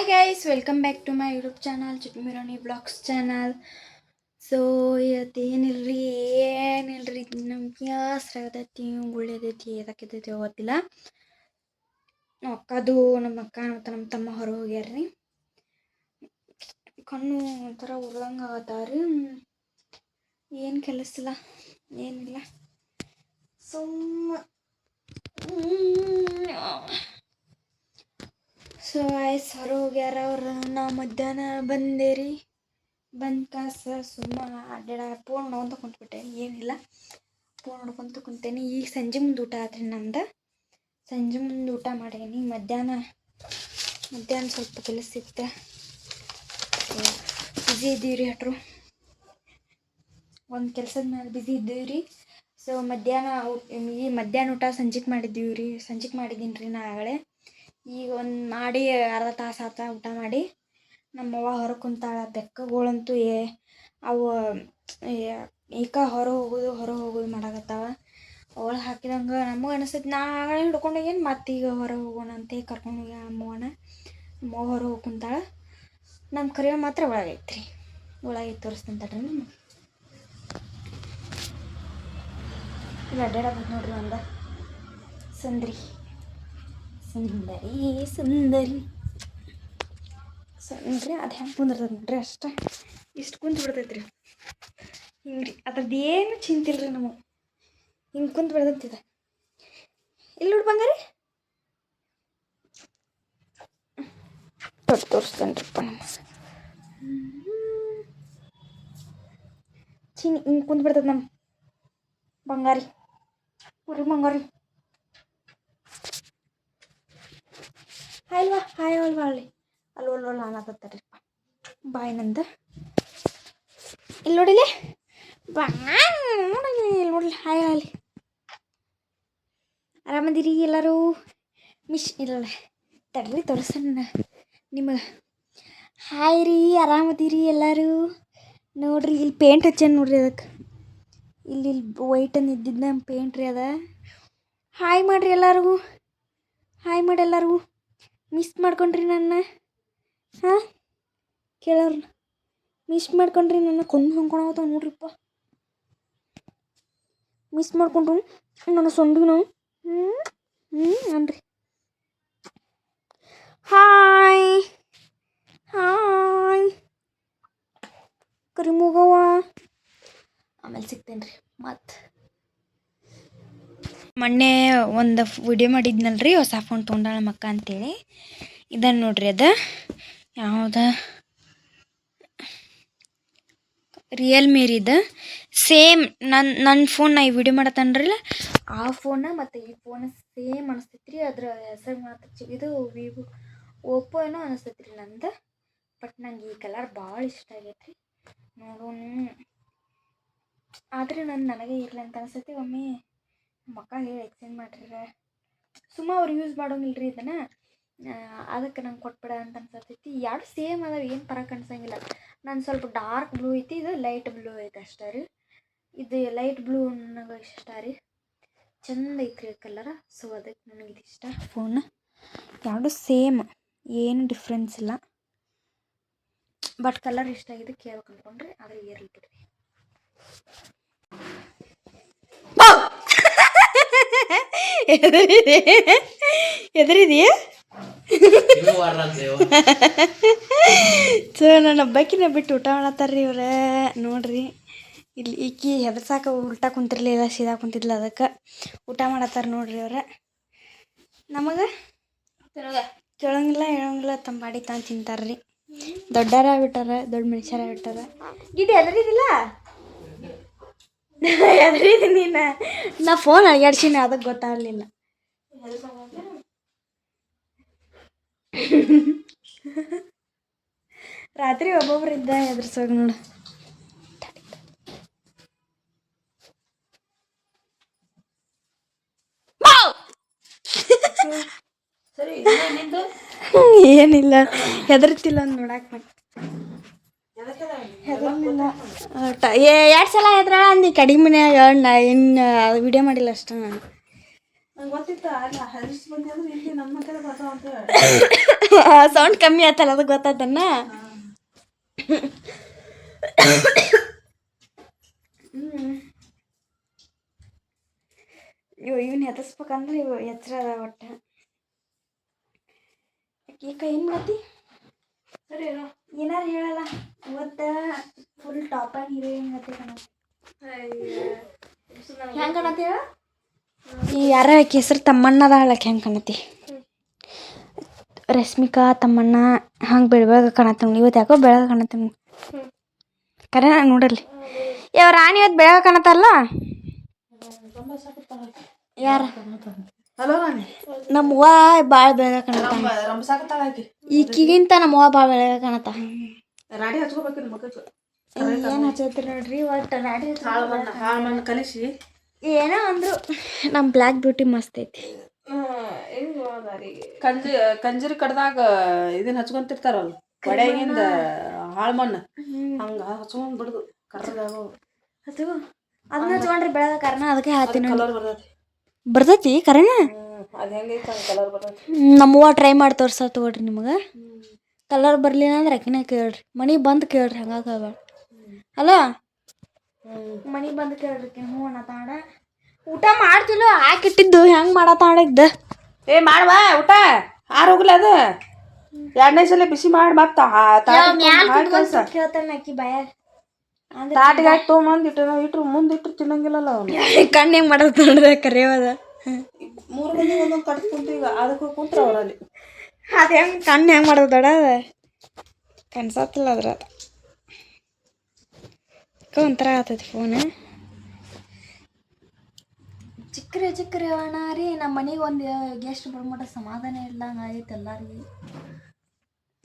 Hi guys, welcome back to my YouTube channel, Chutmirani Vlogs channel. So ಏನಿಲ್ರಿ ನಮ್ಗೆ ಬ್ಯಾಸ್ರಾಗತೈತಿ ಗುಳ್ಳೆದೈತಿ ಎದಕ್ಕೈತಿ ಗೊತ್ತಿಲ್ಲ. ನಮ್ಮ ಅಕ್ಕ ಮತ್ತು ನಮ್ಮ ತಮ್ಮ ಹೊರ ಹೋಗ್ಯಾರ್ರಿ. ಕಣ್ಣು ಒಂಥರ ಉರ್ದಂಗೆ ಆಗತ್ತಾವ್ರಿ. ಏನು ಕೆಲಸಿಲ್ಲ, ಏನಿಲ್ಲ, ಸುಮ್ಮ ಸೊ ಆಯ್ತು ಹೊರ ಹೋಗ್ಯಾರ ಅವ್ರು. ನಾ ಮಧ್ಯಾಹ್ನ ಬಂದೇರಿ. ಬಂದು ಕಾಸ ಸುಮ್ಮ ಅಡ್ಡಾಡ ಫೋನ್ ನೋಡ್ಕೊಂತ ಕುಂತ್ಬಿಟ್ಟೆ. ಏನಿಲ್ಲ, ಫೋನ್ ನೋಡ್ಕೊಂತ ಕುಂತೇನಿ. ಈಗ ಸಂಜೆ ಮುಂದೆ ಊಟ ಆದ್ರಿ ನಮ್ದು. ಸಂಜೆ ಮುಂದೆ ಊಟ ಮಾಡೇನಿ. ಮಧ್ಯಾಹ್ನ ಸ್ವಲ್ಪ ಕೆಲಸ ಇತ್ತು, ಬ್ಯುಸಿ ಇದ್ದೀವ್ರಿ. ಒಂದು ಕೆಲಸದ ಮೇಲೆ ಬ್ಯುಸಿ ಇದ್ದೀವ್ರಿ. ಸೊ ಈ ಮಧ್ಯಾಹ್ನ ಊಟ ಸಂಜೆಗೆ ಮಾಡಿದ್ದೀನಿ ರೀ ನಾ ಆಗಲೇ. ಈಗ ಒಂದು ಮಾಡಿ ಅರ್ಧ ತಾಸು ಆತ ಊಟ ಮಾಡಿ. ನಮ್ಮವ್ವ ಹೊರಗೆ ಕುಂತಾಳ. ಬೆಕ್ಕಗಳಂತೂ ಅವು ಈಗ ಹೊರ ಹೋಗೋದು ಮಾಡಾಕತ್ತಾವ. ಒಳಗೆ ಹಾಕಿದಂಗೆ ನಮಗೆ ಅನಿಸ್ತೈತಿ. ನಾ ಆಗಲೇ ಹಿಡ್ಕೊಂಡೋಗೇನು ಮತ್ತೀಗ ಹೊರಗೆ ಹೋಗೋಣ ಅಂತ ಕರ್ಕೊಂಡು ಹೋಗ್ಯ ನಮ್ಮವ್ವ ಹೊರ ಹೋಗಿ ಕುಂತಾಳ. ನಮ್ಮ ಕರಿಯ ಮಾತ್ರ ಒಳಗೆ ತೋರಿಸ್ತಂತ ರೀ. ನಮ್ಮ ಇಲ್ಲಿ ಅಡ್ಡಾಡ ಬಂದು ನೋಡ್ರಿ ಒಂದು ಸುಂದರಿ ಅದು ಹೆಂಗೆ ಕುಂದಿರ್ತದೆ ನೋಡ್ರಿ. ಅಷ್ಟ ಇಷ್ಟು ಕುಂತು ಬಿಡ್ತೈತ್ರಿ. ಹಿಂಗೆ ರೀ, ಅದ್ರದ್ದು ಏನು ಚಿಂತಿಲ್ರಿ. ನಮಗೆ ಹಿಂಗೆ ಕುಂತು ಬಿಡ್ತೈತಿದೆ. ಇಲ್ಲಿ ನೋಡಿ ಬಂಗಾರಿ ತೋರಿಸ್ತೇನ್ರಿಪ್ಪ. ಹಿಂಗೆ ಕುಂತು ಬಿಡ್ತೈತೆ ನಮ್ಮ ಬಂಗಾರಿ. ಬಂಗಾರಿ ಹಾಯ್ ಅಲ್ವಾ ಅಲ್ಲಿ ಅನ್ನತತ್ತಾರಿಪ್ಪ. ಬಾಯ್ ನಂದು ಇಲ್ಲಿ ನೋಡಿಲಿ ಇಲ್ಲಿ ನೋಡಲಿ. ಹಾಯ್ ಅಲ್ಲಿ ಆರಾಮದಿರಿ ಎಲ್ಲರೂ? ಇಲ್ಲ ತಡ್ರಿ ತೋರಿಸೋಣ ನಿಮಗೆ. ಹಾಯ್ ರೀ, ಆರಾಮದಿರಿ ಎಲ್ಲರೂ? ನೋಡ್ರಿ ಇಲ್ಲಿ ಪೇಂಟ್ ಹಚ್ಚೇನು ನೋಡ್ರಿ. ಅದಕ್ಕೆ ಇಲ್ಲಿ ವೈಟ್ ಇದ್ದಿದ್ದ ಪೇಂಟ್ ರೀ ಅದ. ಹಾಯ್ ಮಾಡಿರಿ ಎಲ್ಲರಿಗೂ. ಮಿಸ್ ಮಾಡ್ಕೊಂಡ್ರಿ ನನ್ನ. ಹಾಂ, ಕೇಳೋರು ಮಿಸ್ ಮಾಡ್ಕೊಂಡ್ರಿ ನನ್ನ. ಕೊಂದು ಹೊಂದ್ಕೊಳತಾವ ನೋಡ್ರಿಪ್ಪ. ಮಿಸ್ ಮಾಡ್ಕೊಂಡ್ರು ನನ್ನ ಸೊಂಡಿನ. ಅನ್ರಿ ಹಾಯ್ ಕರಿಮೂಗವ್ವ. ಆಮೇಲೆ ಸಿಗ್ತೇನೆ ರೀ ಮತ್ತು. ಮೊನ್ನೆ ಒಂದು ವಿಡಿಯೋ ಮಾಡಿದ್ನಲ್ರಿ, ಹೊಸ ಫೋನ್ ತೊಗೊಂಡಾಳ ಮಕ್ಕ ಅಂತೇಳಿ. ಇದನ್ನು ನೋಡ್ರಿ, ಅದು ಯಾವ್ದು ರಿಯಲ್ಮಿ ರೀ. ಇದು ಸೇಮ್ ನನ್ನ ಫೋನ್ ನಾ ಈ ವಿಡಿಯೋ ಮಾಡತ್ತನ್ರಲ್ಲ ಆ ಫೋನ ಮತ್ತು ಈ ಫೋನ್ ಸೇಮ್ ಅನಿಸ್ತೈತಿ ರೀ. ಅದ್ರ ಹೆಸರು ಮಾತ್ರ ಇದು ಓಪೋ ಏನೋ ಅನಿಸ್ತೈತಿ ರೀ ನಂದು. ಬಟ್ ನಂಗೆ ಈ ಕಲರ್ ಭಾಳ ಇಷ್ಟ ಆಗೈತೆ ರೀ. ನೋಡೋಣ, ಆದರೆ ನನಗೆ ಇರಲಿ ಅಂತ ಅನಿಸ್ತೈತಿ. ಒಮ್ಮೆ ಮಕ್ಕ ಹೇಳಿ ಎಕ್ಸ್ಚೇಂಜ್ ಮಾಡಿರ ಸುಮ್ಮ ಅವ್ರು ಯೂಸ್ ಮಾಡೋಂಗಿಲ್ಲ ರೀ ಇದನ್ನು. ಅದಕ್ಕೆ ನಂಗೆ ಕೊಟ್ಬಿಡ ಅಂತ ಅನ್ಸತೈತಿ. ಎರಡು ಸೇಮ್ ಅದಾವೆ, ಏನು ಫರಕ್ ಅನ್ಸಂಗಿಲ್ಲ. ನಾನು ಸ್ವಲ್ಪ ಡಾರ್ಕ್ ಬ್ಲೂ ಐತಿ, ಇದು ಲೈಟ್ ಬ್ಲೂ ಐತೆ ಅಷ್ಟೇ ರೀ. ಇದು ಲೈಟ್ ಬ್ಲೂ ನನಗೆ ಇಷ್ಟ ರೀ, ಚಂದ ಐತ್ರಿ ಕಲರ. ಸೊ ಅದಕ್ಕೆ ನನಗೆ ಇದು ಇಷ್ಟ ಫೋನ್. ಎರಡು ಸೇಮ್, ಏನು ಡಿಫ್ರೆನ್ಸ್ ಇಲ್ಲ. ಬಟ್ ಕಲರ್ ಇಷ್ಟ ಆಗಿದೆ, ಕೇಳ್ಬೇಕು ಅಂದ್ಕೊಂಡ್ರಿ. ಆದರೆ ಇರಲಿ ಬಿಡ್ರಿ. ಎದರಿದೆಯಾ? ಸೊ ನನ್ನ ಹಬ್ಬಕ್ಕಿನ ಬಿಟ್ಟು ಊಟ ಮಾಡತ್ತಾರ್ರಿ ಇವ್ರ. ನೋಡ್ರಿ ಇಲ್ಲಿ ಈಕಿ ಹೆದರ್ಸಾಕ ಉಲ್ಟಾ ಕುಂತಿರ್ಲಿಲ್ಲ, ಸೀದಾ ಕುಂತಿದ್ಲ. ಅದಕ್ಕೆ ಊಟ ಮಾಡತ್ತಾರ ನೋಡ್ರಿ ಅವ್ರ. ನಮಗೆ ಕೇಳೋಂಗಿಲ್ಲ ತಮ್ಮ ಬಾಡಿ ತಾನು ತಿಂತಾರ್ರಿ. ದೊಡ್ಡರ ಬಿಟ್ಟಾರ, ದೊಡ್ಡ ಮನುಷ್ಯರ ಬಿಟ್ಟಾರ. ಗಿಡ್ಡಿ ಎದರಿದಿಲ್ಲ? ಎದರಿದೀನಿ ನಾ ಫೋನ್ ಅಡ್ಯಾಡ್ಸೀನಿ, ಅದಕ್ಕೆ ಗೊತ್ತಾಗಲಿಲ್ಲ. ರಾತ್ರಿ ಒಬ್ಬೊಬ್ರು ಇದ್ದ ಎದುರ್ಸೋಗ ನೋಡು. ಏನಿಲ್ಲ, ಹೆದರ್ತಿಲ್ಲ ಅಂದ್ ನೋಡಾಕ. ಹೆದರ್ಲಿಲ್ಲ. 2 ಸಲ ಹೆದ್ರಾಳ ಅಂದು ಕಡಿಮೆನ್ಯಾಗ. ಇನ್ನು ವಿಡಿಯೋ ಮಾಡಿಲ್ಲ ಅಷ್ಟೇ ನಾನು. ಗೊತ್ತಿತ್ತ ಅಲ್ಲ ಹರೀಶ್ ಬಂದಿ ಅಂದ್ರೆ ಇಲ್ಲಿ ನಮ್ಮ ಮಕ್ಕಳ ಬರ್ತಾವ ಅಂತ ಸೌಂಡ್ ಕಮ್ಮಿ ಆತಲ್ಲ ಅದು ಗೊತ್ತಾದನ್ನ. ಇವನ್ ಹೆದರ್ಸ್ಬೇಕಂದ್ರೆ ಇವು ಎಚ್ಚರ ಅದ ಒಟ್ಟ. ಈಗ ಏನು ಮಾಡತ್ತಿ? ಸರಿ ಏನೋ ಏನಾರು ಹೇಳಲ್ಲ. ಇವತ್ತು ಫುಲ್ ಟಾಪ್ ಆ್ಯಂಡ್ ಹೀರೋಯಿನ್ ಗತಿ ಕಾಣ. ಹೆಂಗೆ ಕಾಣತ್ತಿ ಹೇಳ? ಈ ಯಾರ ಹೆಸರು ತಮ್ಮಣ್ಣದ ಹೇಳಕ್ಕೆ ಹೆಂಗೆ ಕಾಣತ್ತಿ? ರಶ್ಮಿಕಾ ತಮ್ಮಣ್ಣ ಹಂಗೆ ಬೆಳಗ್ಗೆ ಕಾಣತ್ತ. ಇವತ್ತು ಯಾಕೋ ಬೆಳಗ್ಗೆ ಕಾಣತ್ತೆ ಕರೆ ನೋಡಲ್ಲಿ. ಯಾವ ರಾಣಿ ಇವತ್ತು ಬೆಳಗ್ಗೆ ಕಾಣತ್ತಲ್ಲ. ಯಾರ? ಹಲೋ ರಾಣಿ. ನಮ್ಮವ್ವ ಭಾಳ ಬೆಳಗ್ಗೆ ಕಾಣತ್ತ. ರಂಬಸಾಕತ್ತಾಳ ಆಕಿ. ಈಕಿಗಿಂತ ನಮ್ಮವ್ವ ಭಾಳ ಬೆಳಗ್ಗೆ ಕಾಣತ್ತ. ರಾಡಿ ಹಚ್ಕೋಬೇಕಿನ ಮಕ್ಕಳು. ಏನು ಹಚ್ಚತ್ರಿ ನೋಡ್ರಿ ಒಟ್ಟು ರಾಡಿ ಹಾಳು ಮಣ್ಣು ಕಲಿಸಿ ಏನೋ ಅಂದ್ರು. ನಮ್ಮ ಬ್ಲ್ಯಾಕ್ ಬ್ಯೂಟಿ ಮಸ್ತ್ ಐತಿ. ಕಂಜರಿ ಕಡ್ದಾಗ ಇದನ್ನ ಹಚ್ಕೊಂತಿರ್ತಾರಲ್ಲ ಒಡೆಗಿಂದ ಹಾಳು ಮಣ್ಣು ಹಂಗ ಹಚ್ಕೊಂಡ್ ಬಿಡುದು ಕರ್ರಗಾಗೋ ಅದು ಅದನ್ನ ಹಚ್ಕೊಂಡ್ರಿ ಬೆಳಗ್ಗೆ ಕಾರಣ ಅದಕ್ಕೆ ಹಾಕ್ತೀನಿ. ಕಲರ್ ಬರ್ತೈತಿ. ಬರ್ತೈತಿ ಕರೆನ? ಅದು ಹೆಂಗೈತೆ ಕಲರ್ ಬರ್ತೈತಿ. ನಮ್ಮವ್ವ ಟ್ರೈ ಮಾಡಿ ತೋರ್ಸ ತಗೋಡ್ರಿ ನಿಮಗೆ. ಕಲರ್ ಬರಲಿಲ್ಲ ಅಂದ್ರೆ ಅಕ್ಕಿನ ಕೇಳ್ರಿ. ಮನೆಗೆ ಬಂದು ಕೇಳ್ರಿ ಹಂಗಾಗ ಅಲ್ಲ. ಮನೆಗೆ ಬಂದು ಕೇಳ್ರಿ ಹ್ಞೂ ಅನ್ನತಾಡ. ಊಟ ಮಾಡ್ತಿಲ್ಲ ಹಾಕಿಟ್ಟಿದ್ದು ಹೆಂಗೆ ಮಾಡತ್ತಾಡಿದ್ದ. ಏ ಮಾಡುವ ಊಟ ಹೋಗ್ಲಿ ಅದು 2ನೇ ಸಲ ಬಿಸಿ ಮಾಡಿ ಮತ್ತೆ ಕೇಳ್ತಾನೆ ಅಕ್ಕಿ ಭಯ. ತಾಟಿಗೆ ಹಾಕಿ ತೊಗೊಂಬಂದು ಇಟ್ರು ಮುಂದೆ ಇಟ್ರು ತಿನ್ನಂಗಿಲ್ಲಲ್ಲ ಅವನು. ಕಣ್ಣು ಹೆಂಗೆ ಮಾಡೋದು ನೋಡ್ದೆ ಕರೆಯೋದ. 3 ಮಂದಿ ಒಂದೊಂದು ಕಟ್ ಕುಂತು ಈಗ ಅದಕ್ಕೆ ಕುಂತ್ರ ಅವರಲ್ಲಿ. ಅದು ಹೆಂಗೆ ಕಣ್ಣು ಹೆಂಗೆ ಮಾಡೋದು ದೊಡ್ಡ ಕನ್ಸತ್ತಿಲ್ಲ ಅದ್ರ ಒಂಥರ ಆಗ್ತೈತಿ ಫೋನು. ಚಿಕ್ಕರೆ ಅಣ್ಣ ರೀ. ನಮ್ಮ ಮನೆಗೆ ಒಂದು ಗೆಸ್ಟ್ ಬರ್ಮಟ ಸಮಾಧಾನ ಇಲ್ದಂಗೆ ಆಗೈತೆ ಎಲ್ಲರಿಗೆ.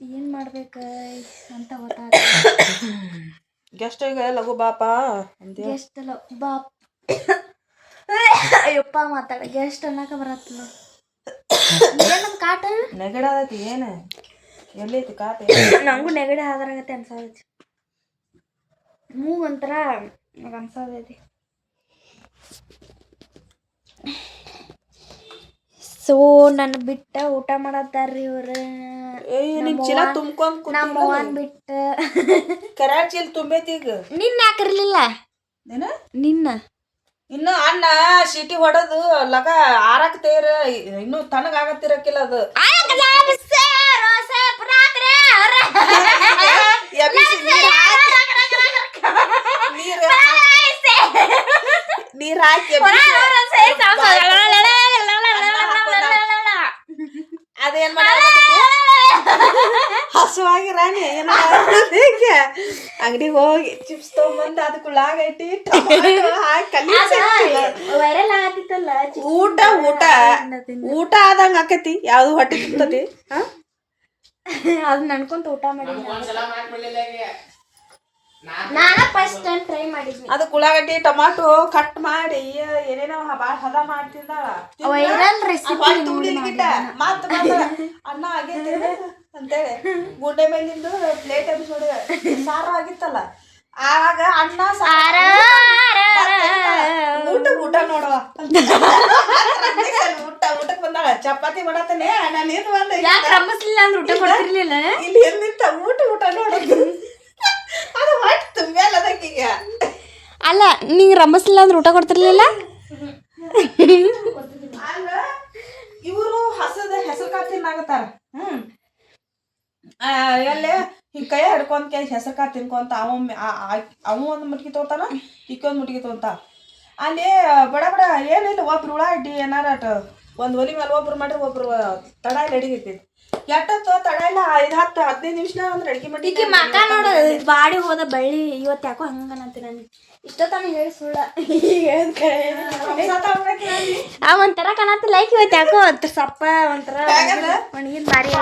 ಏನು ಮಾಡ್ಬೇಕು ಅಂತ ಗೊತ್ತಾಗ. ಗೆಸ್ಟ್ ಈಗ ಲಘು ಬಾಪ ಗೆಸ್ಟ್ ಅಲ್ಲ ಬಾಪ್. ಅಯ್ಯಪ್ಪ ಮಾತಾಡ ಗೆಸ್ಟ್ ಅನ್ನಕ ಬರತ್ತಲ್ಲ. ಏನಮ್ಮ ಕಾಟ ನೆಗಡಿ ಆದೈತಿ. ಏನು ಎಲ್ಲೈತಿ ಕಾಟ? ನಂಗೂ ನೆಗಡಿ ಆದ್ರಾಗತ್ತೆ ಅನ್ಸತೈತಿ. ಮೂಗು ಒಂಥರ ಅನ್ಸತೈತಿ. ಸೊ ನನ್ನ ಬಿಟ್ಟ ಊಟ ಮಾಡತ್ತಾರ್ರಿ ಇವ್ರು. ನಮ್ಮವ್ವನ್ ಬಿಟ್ಟ ಕರಾರ್ ಚೀಲ ತುಂಬೈತಿ ಈಗ. ನಿನ್ನ ಯಾಕಿರ್ಲಿಲ್ಲ? ನಿನ್ನ ಇನ್ನು ಅಣ್ಣ ಸೀಟಿ ಹೊಡೆದು ಲಗ ಆರಾಕ್ತೇರ ಇನ್ನು ತನಗಾಗತ್ತಿರಕ್ಕಿಲ್ಲ ಅದು. ನೀರ್ ಹಾಕಿ ಅದೇನ್ ಮಾಡ ಹಸುವಾಗಿ ರಾಣಿ ಏನ ಅಂಗಡಿಗೆ ಹೋಗಿ ಚಿಪ್ಸ್ ತಗೊಂಬಂದು ಅದಕ್ಕುಳ್ಳಾಗ ಇಟ್ಟಿ ವೈರಲ್ ಆಗತ್ತಿತ್ತಲ್ಲ. ಊಟ ಊಟ ಊಟ ಆದಂಗ ಆಕತಿ. ಯಾವ್ದು ಹೊಟ್ಟೆ ತುಂಬತತಿ ಅದನ್ನ ಅನ್ಕೊಂತ ಊಟ ಮಾಡಿದ್ವಿ. ನಾನು ಫಸ್ಟ್ ಟೈಮ್ ಟ್ರೈ ಮಾಡಿದ್ವಿ. ಅದಕ್ಕೆ ಉಳ್ಳಾಗಡ್ಡಿ ಟೊಮಾಟೊ ಕಟ್ ಮಾಡಿ ಏನೇನೋ ಭಾಳ ಹದ ಮಾಡ್ತಿದ್ದಾಳ. ವೈರಲ್ ರೆಸಿಪಿ ಮತ್ತ ಅನ್ನ ಆಗೈತೆ ಅಂತೇಳಿ ಗುಂಡೆ ಮೇಲಿಂದು ಪ್ಲೇಟ್ ಎಬ್ಬಿಸೋಡಿ ಸಾರು ಆಗಿತ್ತಲ್ಲ. ಆವಾಗ ಅನ್ನ ಸಾರ ಊಟ ನೋಡುವ ಊಟಕ್ಕೆ ಬಂದಾಳ. ಚಪಾತಿ ಮಾಡತ್ತೇನೆ ನಾನು ಏನು ಬಂದೆ ರಂಬಿಸ್ಲಿಲ್ಲ ಅಂದ್ರೆ ಊಟ ಕೊಡ್ತಿರ್ಲಿಲ್ಲ. ಇಲ್ಲಿ ಎಲ್ಲಿಂತ ಊಟ ನೋಡೋದು ಅದು ಹೊಟ್ಟೆ ತುಂಬ್ಯಾಲ ಅದಕ್ಕೀಗ. ಅಲ್ಲ ನಿಂಗೆ ರಂಬಿಸ್ಲಿಲ್ಲ ಅಂದ್ರೆ ಊಟ ಕೊಡ್ತಿರ್ಲಿಲ್ಲ. ಅಲ್ಲ ಇವರು ಹೆಸರು ಕಾಳು ತಿನ್ನಾಗತ್ತಾರ. ಎಲ್ಲೇ ಹಿಂಗೆ ಕೈ ಹಿಡ್ಕೊಂತ ಹೆಸರು ಕಾಳು ತಿನ್ಕೊಂತ ಅವ ಒಂದು ಮುಟ್ಗಿ ತೊಗೊತಾನ ಒಂದು ಮುಟ್ಗಿ ತೊಗೊಂತ. ಅಲ್ಲಿ ಬಡ ಏನಿಲ್ಲ ಒಬ್ರು ಉಳ್ಳಾಗಡ್ಡಿ ಏನಾರ ಒಂದು ಒಲಿ ಮೇಲೆ ಒಬ್ರು ಮಾಡ್ರಿ ಒಬ್ರು ತಡ ಇಲ್ಲ ಅಡಿಗೆ ಎಷ್ಟೊತ್ತು ತಡ ಇಲ್ಲ 5-10-15 ನಿಮಿಷ ಅಂದ್ರೆ ಅಡಿಗೆ ಮಾಡಿ ಈಗ ಮಕ ನೋಡ ಬಾಡಿ ಹೋದ ಬಳ್ಳಿ. ಇವತ್ತು ಯಾಕೋ ಹಂಗನಂತೆ ನಾನು ಇಷ್ಟೊತ್ತಾನ ಹೇಳಿ ಸುಳ್ಳ. ಒಂಥರ ಕಾಣತ್ತ ಲೈಕ್ ಇವತ್ತು ಯಾಕೋ ಸಪ್ಪ ಒಂಥರ ಒಣಗಿನ ಬಾರಿ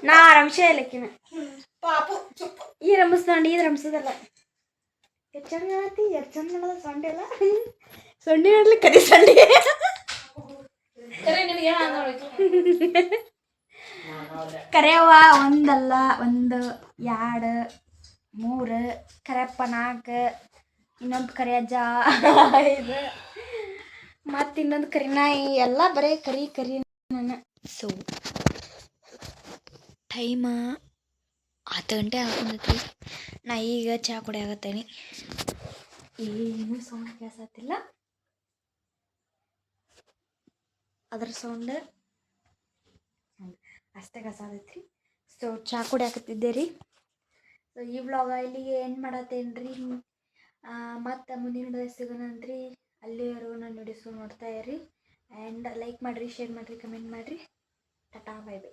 ನಾ ರಂಶ ಇಲ್ಲಕ್ಕಿನ ಈ ರಂಬಿಸ್ಕೊಂಡು ಇದು ರಂಬಿಸೋದಲ್ಲ. ಎಷ್ಟು ಚಂದ ಕಾಣತ್ತಿ. ಎಷ್ಟು ಚಂದ ಕಾಣದ ಸೊಂಡೆ ಅಲ್ಲ. ಸೊಂಡೆ ನೋಡ್ಲಿ ಕರಿ ಸೊಂಡೆ. ಕರೆಯವ್ವ ಒಂದಲ್ಲ 1 2 3 ಕರೆಯಪ್ಪ 4 ಇನ್ನೊಂದು ಕರೆಯಜ್ಜ 5 ಮತ್ತು ಇನ್ನೊಂದು ಕರಿ ನಾಯಿ ಎಲ್ಲ ಬರೀ ಕರಿ ನನ್ನ. ಸೊ ಟೈಮ 10 ಗಂಟೆ ಹಾಕೊಂಡೈತಿ. ನಾ ಈಗ ಚಹಾ ಕುಡಿಯಾಕತ್ತೇನಿ. ಏನೂ ಸೌಂಡ್ ಕೇಳಿಸತ್ತಿಲ್ಲ, ಅದ್ರ ಸೌಂಡ್ ಅಷ್ಟೇ ಕಸಾದೈತ್ರಿ. ಸೊ ಚಹಾ ಕುಡಿಯಾಕತ್ತಿದ್ದೆ ರೀ. ಸೊ ಈ ವ್ಲಾಗ ಇಲ್ಲಿಗೆ ಎಂಡ್ ಮಾಡತ್ತೇನೆ ರೀ. ಮತ್ತು ಮುಂದಿನ ವಿಡಿಯೋ ಸಿಗೋಣಂತ್ರಿ. ಅಲ್ಲಿವರೆಗೂ ನನ್ನ ವಿಡಿಯೋಸ್ ನೋಡ್ತಾ ಇರಿ. ಆ್ಯಂಡ್ ಲೈಕ್ ಮಾಡಿರಿ, ಶೇರ್ ಮಾಡಿರಿ, ಕಮೆಂಟ್ ಮಾಡಿರಿ. Tata, bye bye.